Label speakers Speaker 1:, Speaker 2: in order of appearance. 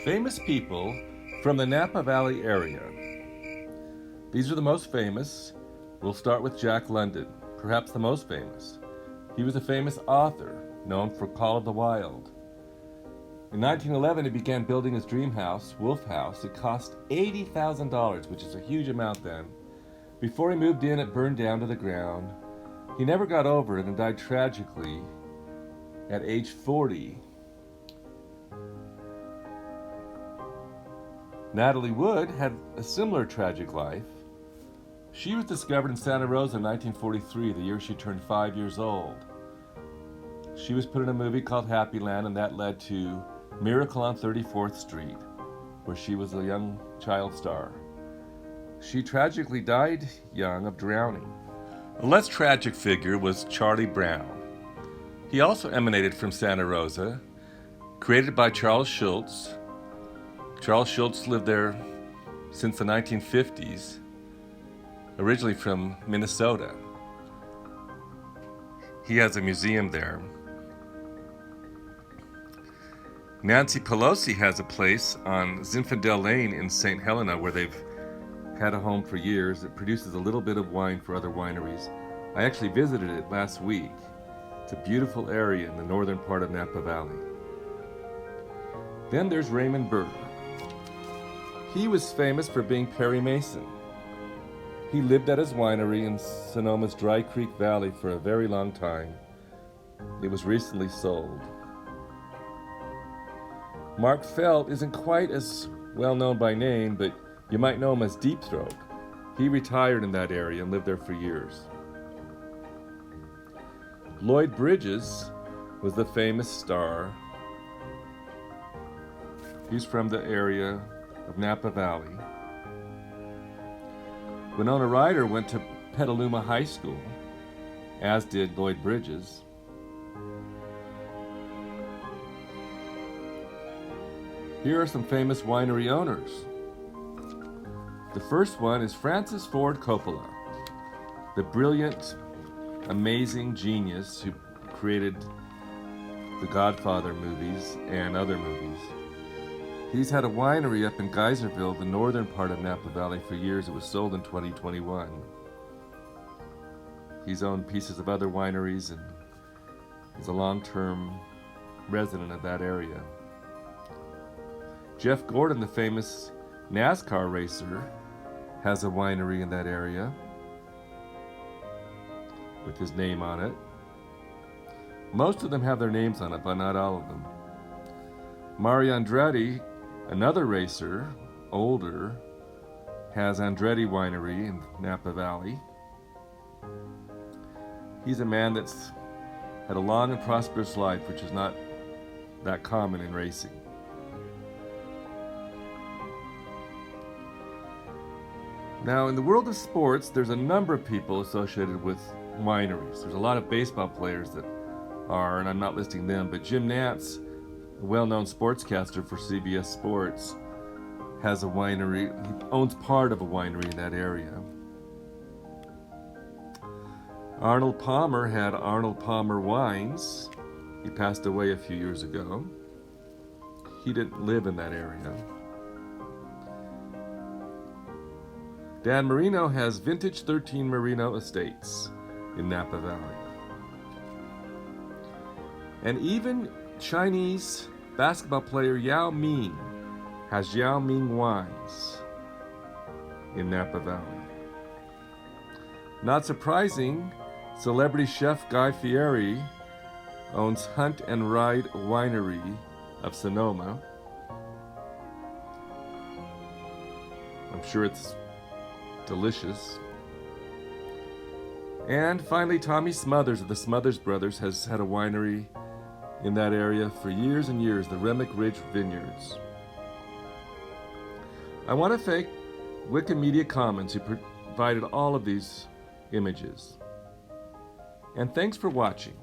Speaker 1: Famous people from the Napa Valley area. These are the most famous. We'll start with Jack London, perhaps the most famous. He was a famous author, known for Call of the Wild. In 1911, he began building his dream house, Wolf House. It cost $80,000, which is a huge amount then. Before he moved in, it burned down to the ground. He never got over it and died tragically at age 40. Natalie Wood had a similar tragic life. She was discovered in Santa Rosa in 1943, the year she turned 5 years old. She was put in a movie called Happy Land, and that led to Miracle on 34th Street, where she was a young child star. She tragically died young of drowning. A less tragic figure was Charlie Brown. He also emanated from Santa Rosa, created by Charles Shulz. Charles Shulz lived there since the 1950s, originally from Minnesota. He has a museum there. Nancy Pelosi has a place on Zinfandel Lane in St. Helena where they've had a home for years. It produces a little bit of wine for other wineries. I actually visited it last week. It's a beautiful area in the northern part of Napa Valley. Then there's Raymond Burr. He was famous for being Perry Mason. He lived at his winery in Sonoma's Dry Creek Valley for a very long time. It was recently sold. Mark Felt isn't quite as well known by name, but you might know him as Deep Throat. He retired in that area and lived there for years. Lloyd Bridges was the famous star. He's from the area of Napa Valley. Winona Ryder went to Petaluma High School, as did Lloyd Bridges. Here are some famous winery owners. The first one is Francis Ford Coppola, the brilliant, amazing genius who created the Godfather movies and other movies. He's had a winery up in Geyserville, the northern part of Napa Valley, for years. It was sold in 2021. He's owned pieces of other wineries and is a long-term resident of that area. Jeff Gordon, the famous NASCAR racer, has a winery in that area with his name on it. Most of them have their names on it, but not all of them. Mario Andretti, another racer, older, has Andretti Winery in Napa Valley. He's a man that's had a long and prosperous life, which is not that common in racing. Now, in the world of sports, there's a number of people associated with wineries. There's a lot of baseball players that are, and I'm not listing them, but Jim Nantz, a well-known sportscaster for CBS Sports, has a winery. He owns part of a winery in that area. Arnold Palmer had Arnold Palmer Wines. He passed away a few years ago. He didn't live in that area. Dan Marino has Vintage 13 Marino Estates in Napa Valley. And even Chinese basketball player Yao Ming has Yao Ming Wines in Napa Valley. Not surprising, celebrity chef Guy Fieri owns Hunt and Ride Winery of Sonoma. I'm sure it's delicious. And finally, Tommy Smothers of the Smothers Brothers has had a winery in that area for years and years, the Remick Ridge Vineyards. I want to thank Wikimedia Commons who provided all of these images. And thanks for watching.